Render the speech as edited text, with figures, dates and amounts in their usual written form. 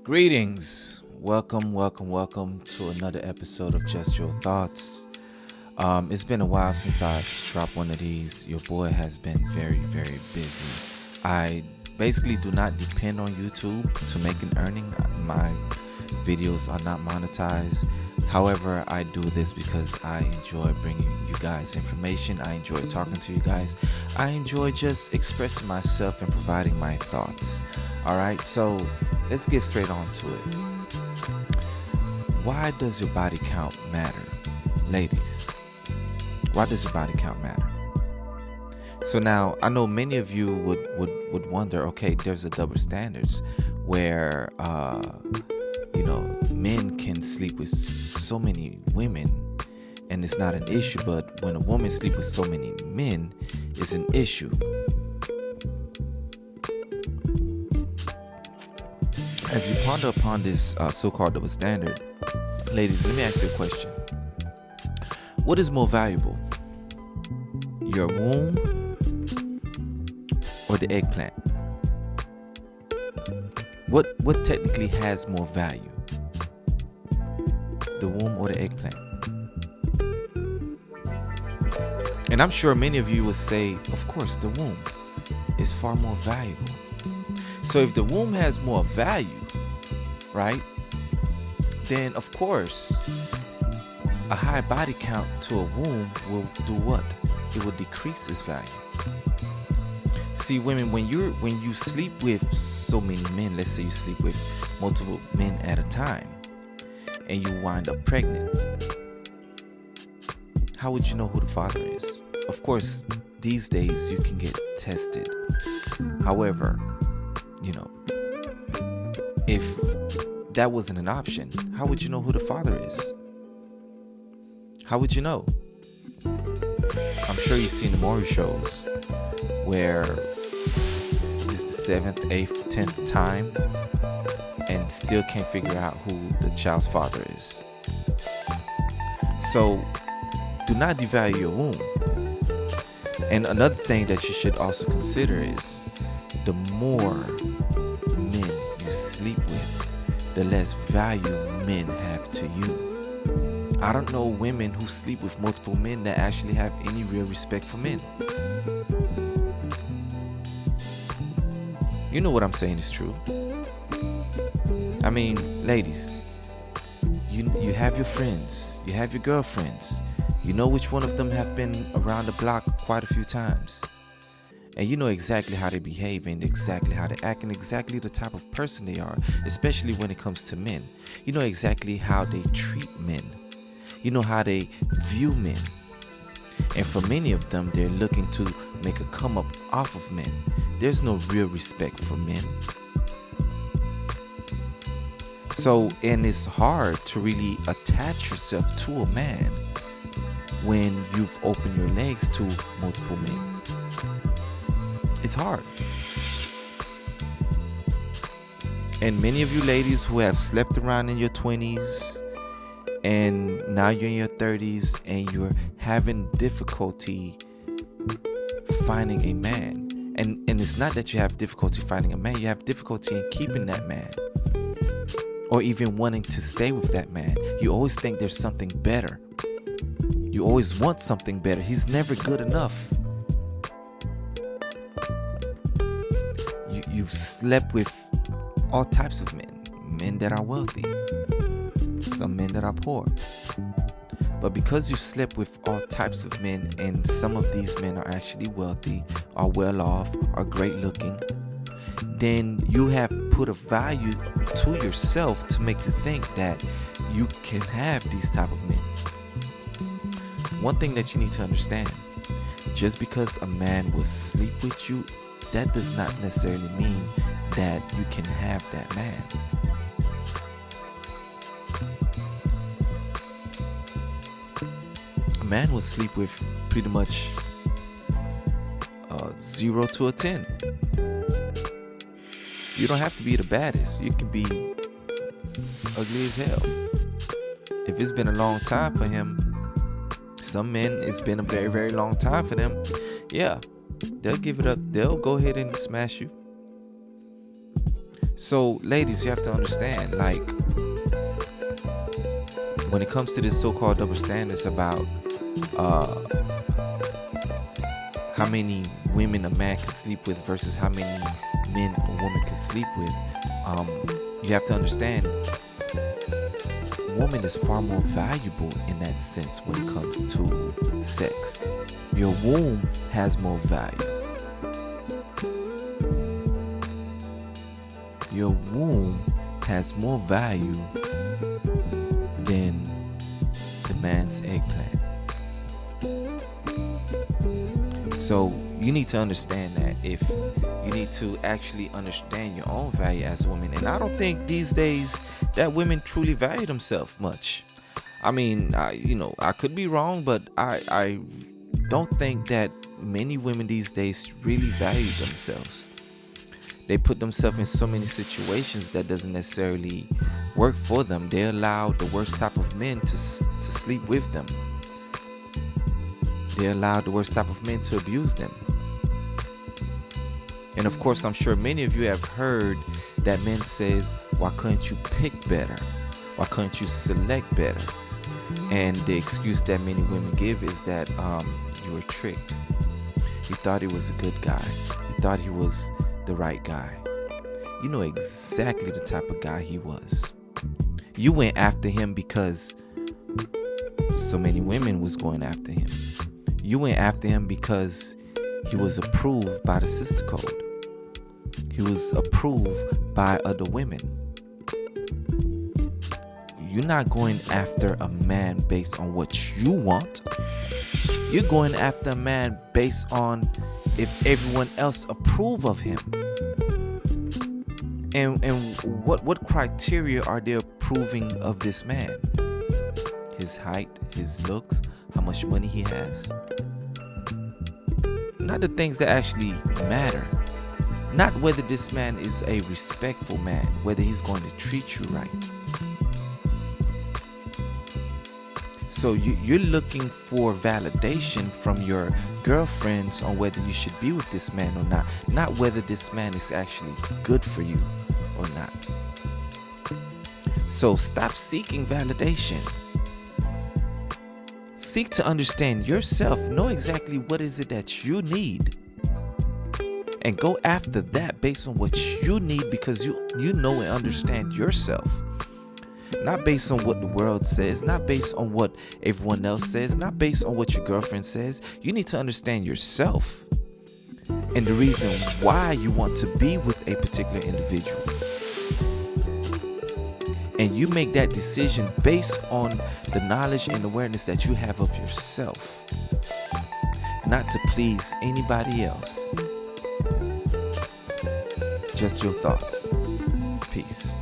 Greetings. Welcome to another episode of Just Your Thoughts. It's been a while since I've dropped one of these. Your boy has been very busy. I basically do not depend on YouTube to make an earning. My videos are not monetized. However, I do this because I enjoy bringing you guys information. I enjoy talking to you guys. I enjoy just expressing myself and providing my thoughts. All right, so let's get straight on to it. Why does your body count matter? Ladies, why does your body count matter? So now, I know many of you would wonder, okay, there's a double standards where, men can sleep with so many women and it's not an issue, but when a woman sleeps with so many men, it's an issue. As you ponder upon this so-called double standard, ladies, let me ask you a question. What is more valuable? Your womb or the eggplant? What technically has more value? The womb or the eggplant? And I'm sure many of you will say, of course, the womb is far more valuable. So if the womb has more value, right, then of course a high body count to a womb will do what? It will decrease its value. See, women, when you sleep with so many men, let's say you sleep with multiple men at a time, and you wind up pregnant, how would you know who the father is? Of course, these days you can get tested. However, if that wasn't an option, how would you know who the father is? How would you know? I'm sure you've seen the Maury shows where it's the 7th, 8th, 10th time and still can't figure out who the child's father is. So do not devalue your womb. And another thing that you should also consider is the more men you sleep with, the less value men have to you. I don't know women who sleep with multiple men that actually have any real respect for men. You know what I'm saying is true. I mean, ladies, you have your friends, you have your girlfriends. You know which one of them have been around the block quite a few times. And you know exactly how they behave and exactly how they act and exactly the type of person they are, especially when it comes to men. You know exactly how they treat men. You know how they view men. And for many of them, they're looking to make a come up off of men. There's no real respect for men. So, and it's hard to really attach yourself to a man when you've opened your legs to multiple men. It's hard. And many of you ladies who have slept around in your 20s and now you're in your 30s and you're having difficulty finding a man. And it's not that you have difficulty finding a man, you have difficulty in keeping that man or even wanting to stay with that man. You always think there's something better. You always want something better. He's never good enough. You've slept with all types of men that are wealthy, some men that are poor. But because you slept with all types of men, and some of these men are actually wealthy, are well off, are great looking, then you have put a value to yourself to make you think that you can have these type of men. One thing that you need to understand, just because a man will sleep with you, that does not necessarily mean that you can have that man. A man will sleep with pretty much 0 to a 10. You don't have to be the baddest. You can be ugly as hell. If it's been a long time for him, some men, it's been a very long time for them. Yeah, they'll give it up. They'll go ahead and smash you. So, ladies, you have to understand, like, when it comes to this so-called double standards about uh, how many women a man can sleep with versus how many men a woman can sleep with, you have to understand, woman is far more valuable in that sense when it comes to sex. Your womb has more value. Your womb has more value than the man's eggplant. So you need to understand that if you need to actually understand your own value as a woman. And I don't think these days that women truly value themselves much. I mean, I could be wrong, but I don't think that many women these days really value themselves. They put themselves in so many situations that doesn't necessarily work for them. They allow the worst type of men to sleep with them. They allow the worst type of men to abuse them. And of course, I'm sure many of you have heard that men says, why couldn't you pick better? Why couldn't you select better? And the excuse that many women give is that you were tricked. You thought he was a good guy. You thought he was the right guy. You know exactly the type of guy he was. You went after him because so many women was going after him. You went after him because he was approved by the sister code. He was approved by other women. You're not going after a man based on what you want. You're going after a man based on if everyone else approve of him. And what criteria are they approving of this man? His height, his looks, how much money he has. Not the things that actually matter. Not whether this man is a respectful man, whether he's going to treat you right. So you're looking for validation from your girlfriends on whether you should be with this man or not whether this man is actually good for you or not. So stop seeking validation. Seek to understand yourself. Know exactly what is it that you need. And go after that based on what you need, because you know and understand yourself. Not based on what the world says, not based on what everyone else says, not based on what your girlfriend says. You need to understand yourself and the reason why you want to be with a particular individual. And you make that decision based on the knowledge and awareness that you have of yourself, not to please anybody else. Just your thoughts. Peace.